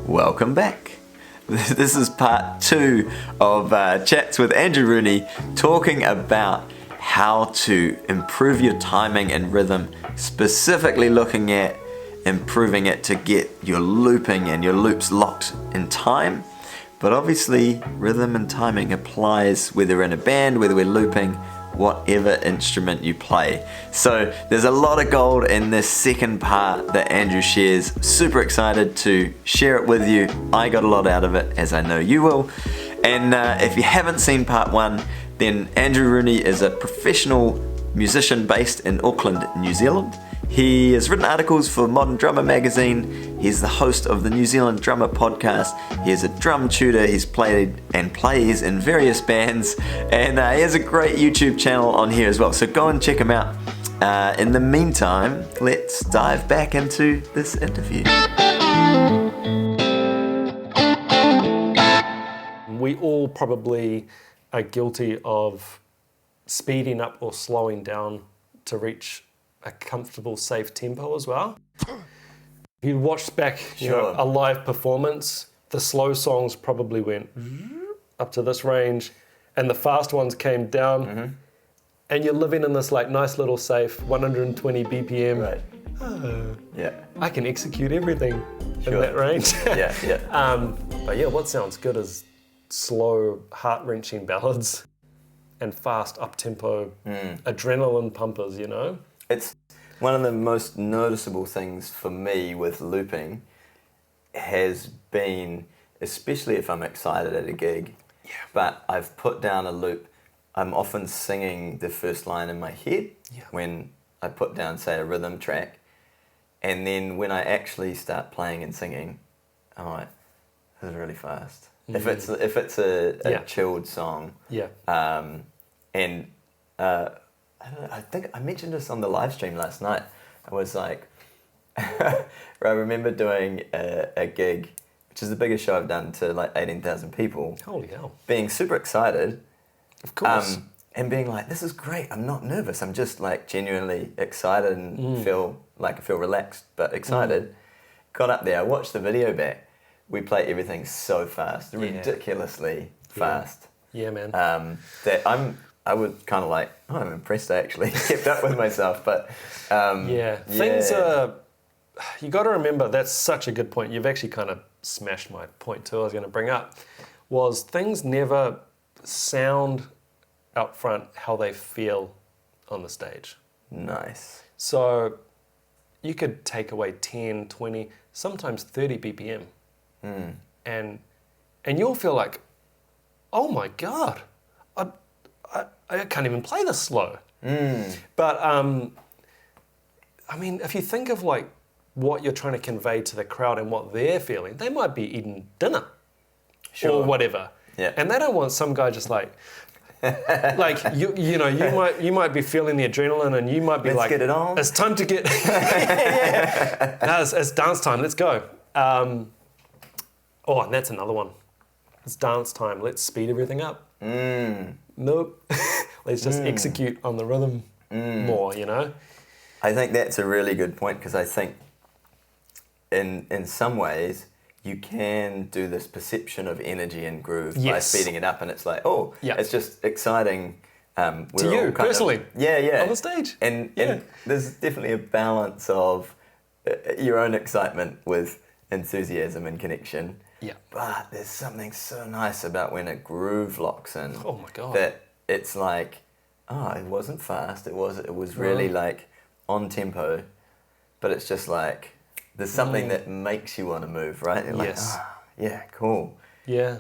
Welcome back. This is part 2 of Chats with Andrew Rooney, talking about how to improve your timing and rhythm, specifically looking at improving it to get your looping and your loops locked in time. But obviously rhythm and timing applies whether we're in a band, whether we're looping, whatever instrument you play. So there's a lot of gold in this second part that Andrew shares. Super excited to share it with you. I got a lot out of it, as I know you will. And if you haven't seen part 1, then Andrew Rooney is a professional musician based in Auckland, New Zealand. He has written articles for Modern Drummer magazine. He's the host of the New Zealand Drummer podcast. He is a drum tutor. He's played and plays in various bands. And he has a great YouTube channel on here as well. So go and check him out. In the meantime, let's dive back into this interview. We all probably are guilty of speeding up or slowing down to reach a comfortable, safe tempo as well. If you watched back a live performance, the slow songs probably went up to this range and the fast ones came down, and you're living in this like nice little safe 120 BPM. Right. Yeah. I can execute everything in that range. But yeah, what sounds good is slow, heart-wrenching ballads and fast up-tempo adrenaline pumpers, you know? It's one of the most noticeable things for me with looping has been, especially if I'm excited at a gig, but I've put down a loop, I'm often singing the first line in my head when I put down, say, a rhythm track, and then when I actually start playing and singing, I'm like, this is really fast. If it's a chilled song, and I think I mentioned this on the live stream last night. I was like, I remember doing a gig, which is the biggest show I've done, to like 18,000 people. Holy hell. Being super excited. Of course. And being like, this is great. I'm not nervous. I'm just like genuinely excited and feel relaxed, but excited. Got up there, I watched the video back. We play everything so fast, ridiculously fast. Yeah, man. That I was kind of like, oh, I'm impressed I actually kept up with myself, but things are, you got to remember, that's such a good point. You've actually kind of smashed my point too, I was going to bring up, was things never sound up front how they feel on the stage. Nice. So you could take away 10, 20, sometimes 30 BPM, and you'll feel like, oh my God, I can't even play this slow. But I mean, if you think of like what you're trying to convey to the crowd and what they're feeling, they might be eating dinner or whatever, and they don't want some guy just like you might be feeling the adrenaline and you might be let's get it on. It's time to get no, it's dance time. Let's go. And that's another one. It's dance time. Let's speed everything up. Nope. Let's just execute on the rhythm more, you know? I think that's a really good point, because I think in some ways you can do this perception of energy and groove by speeding it up, and it's like, it's just exciting. To you, personally. On the stage. And there's definitely a balance of your own excitement with enthusiasm and connection. Yeah. But there's something so nice about when a groove locks in. Oh my God. That it's like, it wasn't fast. It was really like on tempo, but it's just like there's something that makes you want to move, right? You're like, cool. Yeah.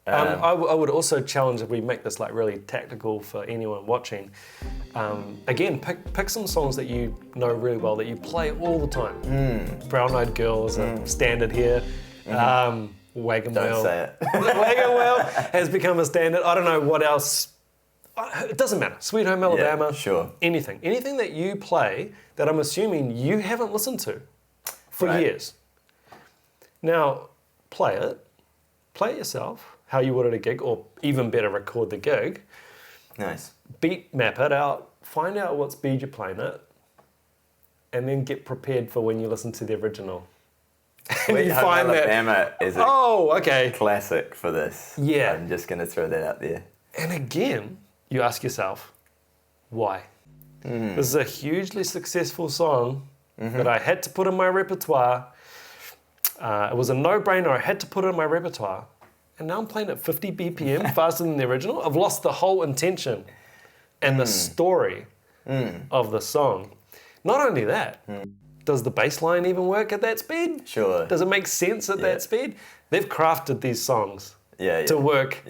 I would also challenge, if we make this like really tactical for anyone watching, again, pick some songs that you know really well, that you play all the time. Brown Eyed Girl is a standard here. Wagon Wheel. Don't say it. Wagon Wheel has become a standard. I don't know what else. It doesn't matter. Sweet Home Alabama. Sure. Anything that you play that I'm assuming you haven't listened to for years. Now, play it yourself, how you would at a gig, or even better, record the gig. Nice. Beat map it out, find out what speed you're playing it, and then get prepared for when you listen to the original. And you find that, Alabama is a okay. classic for this. Yeah. I'm just going to throw that out there. And again, you ask yourself, why? This is a hugely successful song that I had to put in my repertoire. It was a no-brainer. I had to put it in my repertoire. And now I'm playing at 50 BPM faster than the original. I've lost the whole intention and the story of the song. Not only that, does the bass line even work at that speed? Sure. Does it make sense at that speed? They've crafted these songs to work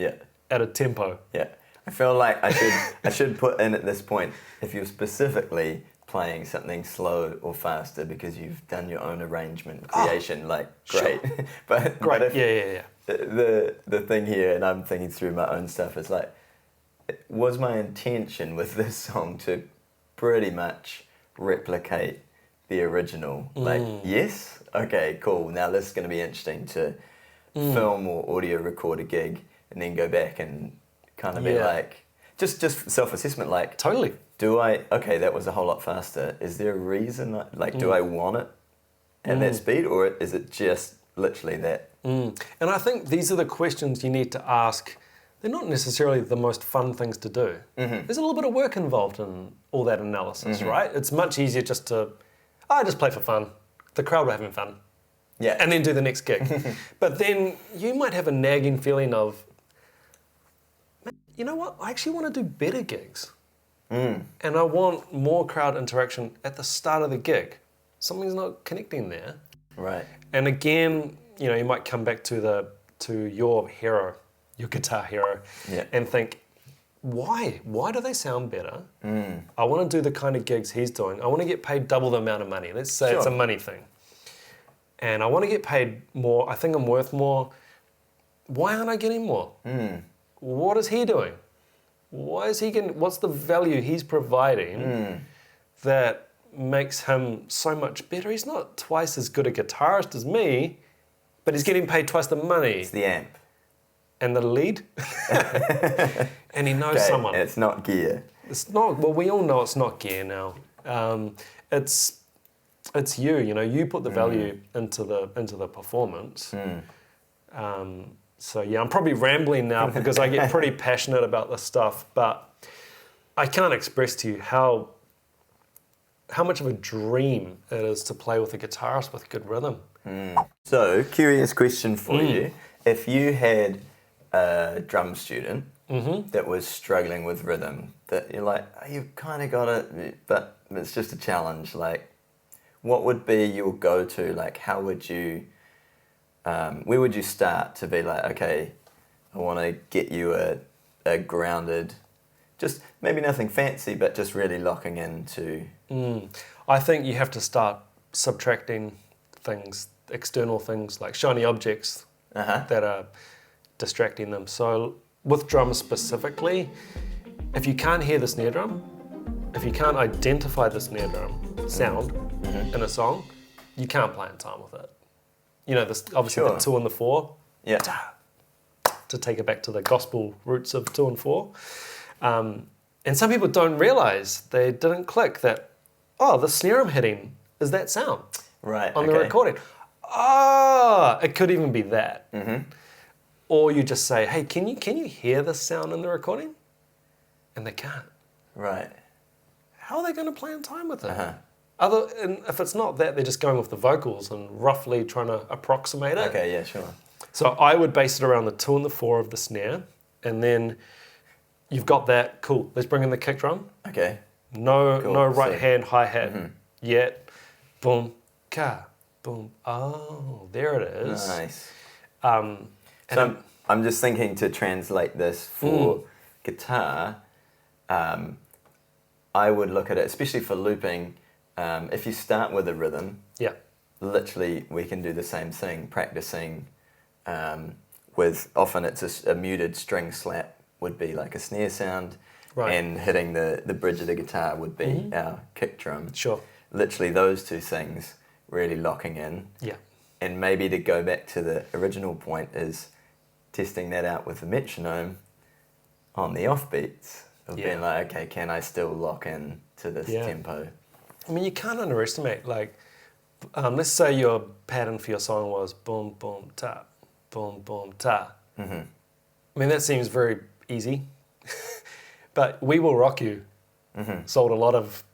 at a tempo. Yeah. I feel like I should put in at this point, if you're specifically playing something slow or faster because you've done your own arrangement creation, like great. Sure. but Great. if Yeah. the thing here, and I'm thinking through my own stuff, is like, was my intention with this song to pretty much replicate the original? Like, yes? Okay, cool. Now this is going to be interesting to film or audio record a gig and then go back and kind of be like, just self-assessment, like, Totally. okay, that was a whole lot faster. Is there a reason, like, do I want it at that speed, or is it just literally that? And I think these are the questions you need to ask. They're not necessarily the most fun things to do. There's a little bit of work involved in all that analysis, right? It's much easier just to, just play for fun. The crowd were having fun. Yeah. And then do the next gig. But then you might have a nagging feeling of, you know what, I actually want to do better gigs. And I want more crowd interaction at the start of the gig. Something's not connecting there. Right. And again, you might come back to your hero, your guitar hero, and think, why? Why do they sound better? I want to do the kind of gigs he's doing. I want to get paid double the amount of money. Let's say it's a money thing. And I want to get paid more. I think I'm worth more. Why aren't I getting more? What is he doing? Why is he getting? What's the value he's providing that makes him so much better? He's not twice as good a guitarist as me, but he's getting paid twice the money. It's the amp. And the lead. And he knows someone. It's not gear. It's not. Well, we all know it's not gear now. It's you. You put the value into the performance. So yeah, I'm probably rambling now because I get pretty passionate about this stuff, but I can't express to you how much of a dream it is to play with a guitarist with good rhythm. So, curious question for you. If you had a drum student that was struggling with rhythm, that you're like, you've kind of got it, but it's just a challenge, like, what would be your go-to? Like, how would you... where would you start to be like, okay, I want to get you a grounded, just maybe nothing fancy, but just really locking into... I think you have to start subtracting things, external things like shiny objects that are distracting them. So with drums specifically, if you can't hear the snare drum, if you can't identify the snare drum sound in a song, you can't play in time with it. Obviously the 2 and the 4. Yeah. To take it back to the gospel roots of 2 and 4. And some people don't realize, they didn't click that, the snare I'm hitting is that sound on the recording. It could even be that. Or you just say, hey, can you hear the sound in the recording? And they can't. Right. How are they going to play in time with it? And if it's not that, they're just going with the vocals and roughly trying to approximate it. Okay, yeah, sure. So I would base it around the 2 and the 4 of the snare, and then you've got that. Cool. Let's bring in the kick drum. Okay. No right hand hi-hat yet. Boom, ka, boom. Oh, there it is. Nice. So I'm just thinking to translate this for guitar. I would look at it, especially for looping. If you start with a rhythm, literally we can do the same thing, practicing with, often it's a muted string slap would be like a snare sound, and hitting the bridge of the guitar would be our kick drum. Sure. Literally those two things really locking in. Yeah. And maybe to go back to the original point is testing that out with the metronome on the offbeats of being like, okay, can I still lock in to this tempo? I mean, you can't underestimate, like, let's say your pattern for your song was boom, boom, ta, boom, boom, ta. Mm-hmm. I mean, that seems very easy, but We Will Rock You sold a lot of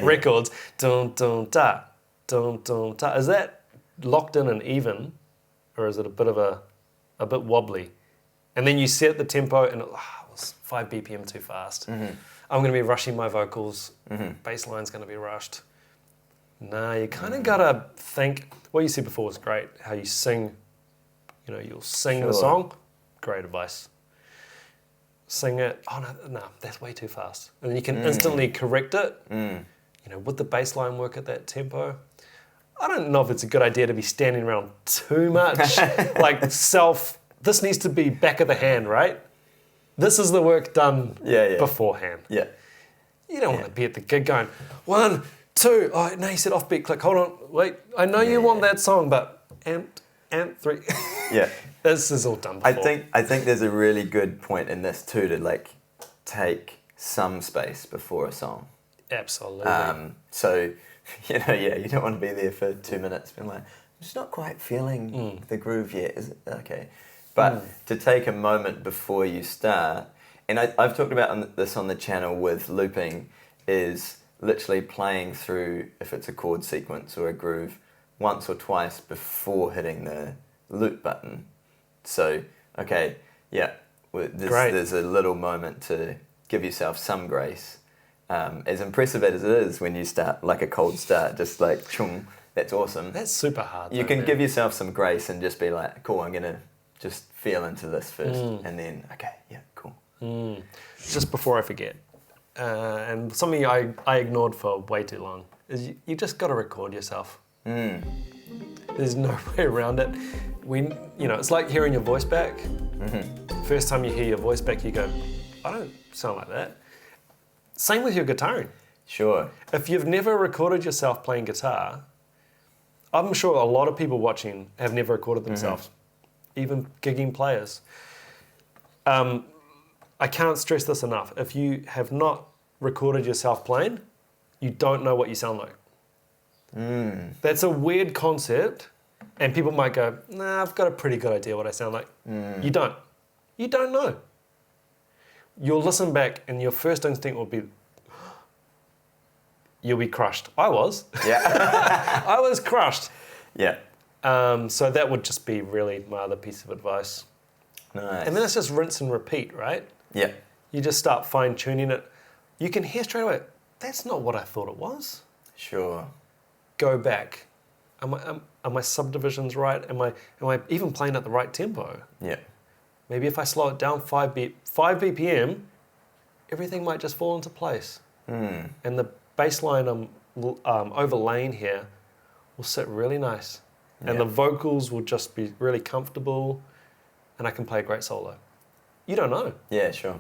records. Dun, dun, ta, dun, dun, ta. Is that locked in and even, or is it a bit wobbly? And then you set the tempo and it was 5 BPM too fast. I'm going to be rushing my vocals. Bass line's going to be rushed. No, you kind of got to think. What you said before was great. How you sing, you'll sing the song. Great advice. Sing it. Oh, no, that's way too fast. And then you can instantly correct it. Would the bass line work at that tempo? I don't know if it's a good idea to be standing around too much. This needs to be back of the hand, right? This is the work done beforehand. Yeah. You don't want to be at the gig going, 1, 2, oh, no, you said offbeat, click, hold on, wait, I know you want that song, but amp 3. Yeah. This is all done before. I think there's a really good point in this too, to take some space before a song. Absolutely. So, you don't want to be there for 2 minutes being like, I'm just not quite feeling the groove yet. Is it okay? But to take a moment before you start, and I've talked about this on the channel with looping, is literally playing through, if it's a chord sequence or a groove, once or twice before hitting the loop button. So, okay, there's a little moment to give yourself some grace. As impressive as it is when you start like a cold start, just like chung, that's awesome. That's super hard. You can give yourself some grace and just be like, cool, I'm gonna just feel into this first, and then cool. Just before I forget, and something I ignored for way too long is you just got to record yourself. There's no way around it. It's like hearing your voice back. First time you hear your voice back, you go, I don't sound like that. Same with your guitaring. Sure. If you've never recorded yourself playing guitar, I'm sure a lot of people watching have never recorded themselves, even gigging players. I can't stress this enough. If you have not recorded yourself playing, you don't know what you sound like. That's a weird concept, and people might go, nah, I've got a pretty good idea what I sound like. You don't. You don't know. You'll listen back and your first instinct will be, you'll be crushed. I was. Yeah. I was crushed. Yeah. So that would just be really my other piece of advice. Nice. And then it's just rinse and repeat, right? Yeah. You just start fine-tuning it. You can hear straight away, that's not what I thought it was. Sure. Go back. Are my subdivisions right? Am I even playing at the right tempo? Yeah. Maybe if I slow it down 5 BPM, everything might just fall into place. And the bass line I'm overlaying here will sit really nice. And the vocals will just be really comfortable, and I can play a great solo. You don't know. Yeah, sure.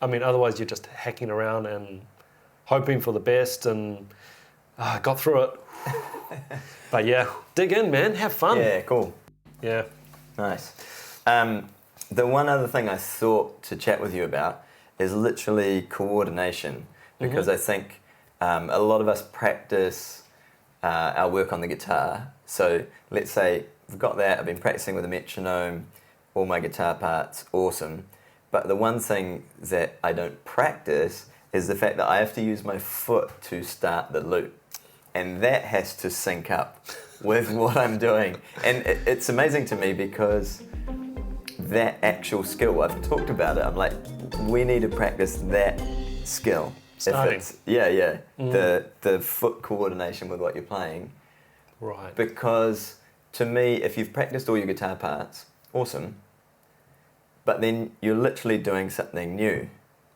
I mean, otherwise you're just hacking around and hoping for the best, and got through it. But yeah, dig in, man. Have fun. Yeah, cool. Yeah. Nice. The one other thing I thought to chat with you about is literally coordination, because I think a lot of us practice our work on the guitar. So let's say I've got that, I've been practicing with a metronome, all my guitar parts, awesome. But the one thing that I don't practice is the fact that I have to use my foot to start the loop. And that has to sync up with what I'm doing. And it's amazing to me because that actual skill, I've talked about it, I'm like, we need to practice that skill. Starting. The foot coordination with what you're playing. Right. Because to me, if you've practiced all your guitar parts, awesome. But then you're literally doing something new.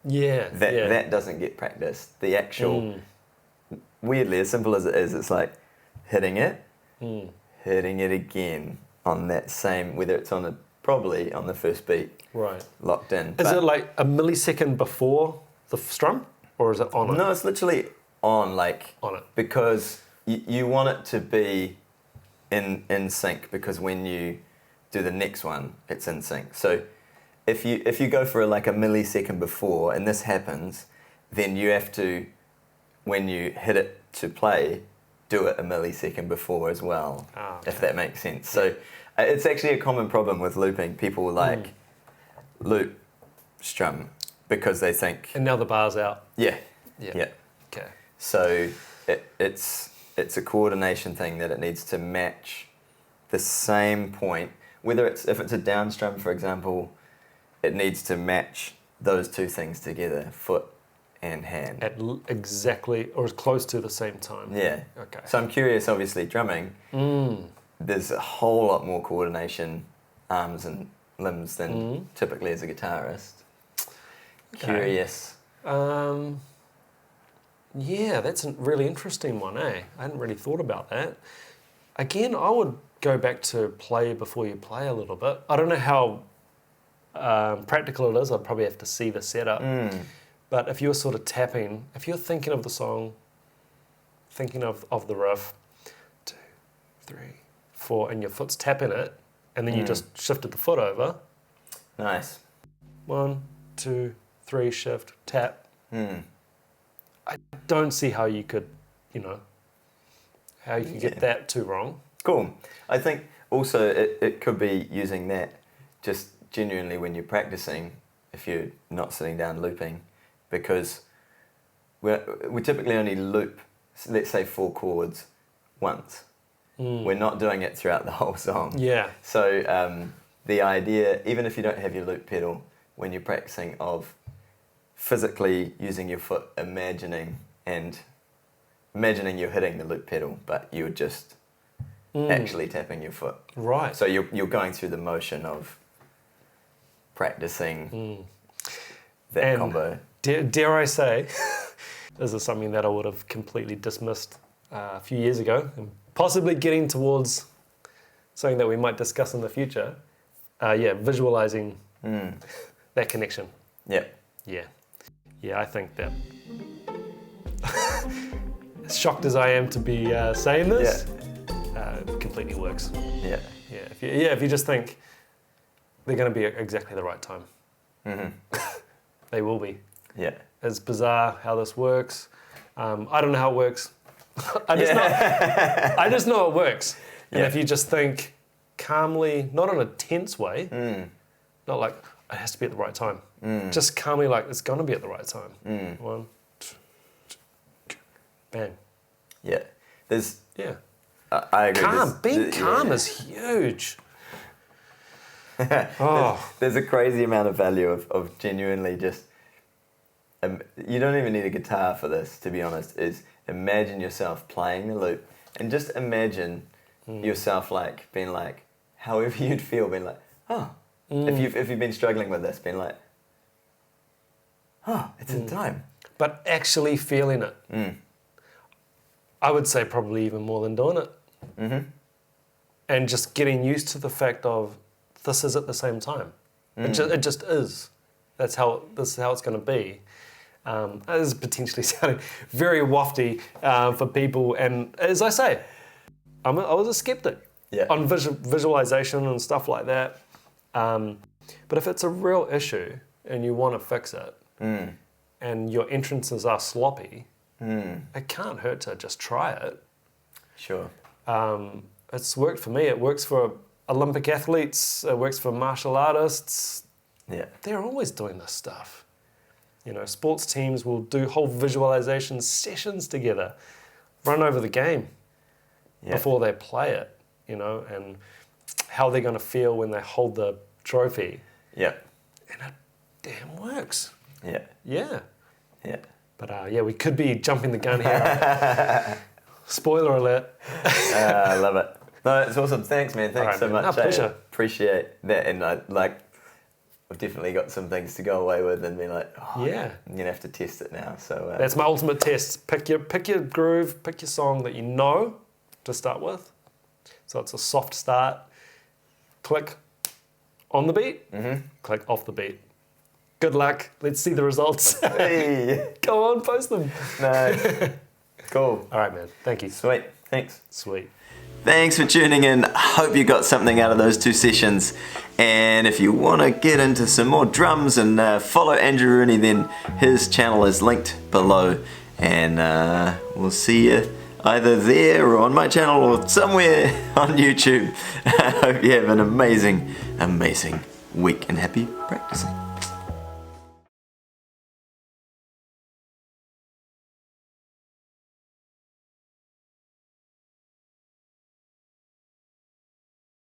Yeah. That doesn't get practiced. The actual, weirdly, as simple as it is, it's like hitting it, hitting it again on that same, whether it's probably on the first beat. Right. Locked in. Is it like a millisecond before the strum, or is it on it? No, it's literally on it. Because you want it to be in sync, because when you do the next one, it's in sync. So if you go for a millisecond before and this happens, then you have to, when you hit it to play, do it a millisecond before as well, okay. if that makes sense. So it's actually a common problem with looping. People like loop strum because they think... And now the bar's out. Yeah. Okay. So it's a coordination thing that it needs to match the same point. Whether if it's a down strum, for example, it needs to match those two things together, foot and hand. At exactly, or as close to the same time. Yeah. Okay. So I'm curious, obviously, drumming, there's a whole lot more coordination, arms and limbs than typically as a guitarist. Okay. Curious. Yeah, that's a really interesting one, eh? I hadn't really thought about that. Again, I would go back to play before you play a little bit. I don't know how practical it is. I'd probably have to see the setup. But if you're sort of tapping, if you're thinking of the song, thinking of the riff, 2, 3, 4, and your foot's tapping it, and then you just shifted the foot over. Nice. 1, 2, 3, shift, tap. I don't see how you could, how you could get that too wrong. Cool. I think also it could be using that just genuinely when you're practicing, if you're not sitting down looping, because we typically only loop, let's say 4 chords once. We're not doing it throughout the whole song. Yeah. So the idea, even if you don't have your loop pedal, when you're practicing, of physically using your foot, imagining you're hitting the loop pedal, but you're just actually tapping your foot. Right. So you're going through the motion of practicing that combo. Dare I say, this is something that I would have completely dismissed a few years ago, and possibly getting towards something that we might discuss in the future. Visualizing that connection. Yeah. Yeah, I think that, as shocked as I am to be saying this, it completely works. Yeah. If you just think they're going to be at exactly the right time. They will be. Yeah. It's bizarre how this works. I don't know how it works. I just know it works. And if you just think calmly, not in a tense way, not like it has to be at the right time. Just calmly, like it's going to be at the right time. 1, 2, bang. Yeah. I agree. Being calm is huge. There's a crazy amount of value of genuinely just, you don't even need a guitar for this, to be honest, is imagine yourself playing the loop and just imagine yourself like being like, however you'd feel, being like, if you've been struggling with this, being like, it's in time. But actually feeling it. I would say probably even more than doing it. And just getting used to the fact of this is at the same time. It just is. This is how it's going to be. This is potentially sounding very wafty for people. And as I say, I was a skeptic on visualization and stuff like that. But if it's a real issue and you want to fix it, and your entrances are sloppy, it can't hurt to just try it. Sure. It's worked for me. It works for Olympic athletes. It works for martial artists. Yeah. They're always doing this stuff. Sports teams will do whole visualization sessions together, run over the game before they play it, and how they're going to feel when they hold the trophy. Yeah. And it damn works. Yeah. But we could be jumping the gun here. Spoiler alert. I love it. No, it's awesome. Thanks, man. Thanks so much. Pleasure. I appreciate that. And I've definitely got some things to go away with and be like, I'm going to have to test it now. So that's my ultimate test. Pick your groove, pick your song that you know to start with. So it's a soft start. Click on the beat, click off the beat. Good luck. Let's see the results. Hey. Go on, post them. Nice. Cool. All right, man. Thank you. Sweet. Thanks. Sweet. Thanks for tuning in. Hope you got something out of those 2 sessions. And if you want to get into some more drums and follow Andrew Rooney, then his channel is linked below. And we'll see you either there or on my channel or somewhere on YouTube. I hope you have an amazing, amazing week and happy practicing.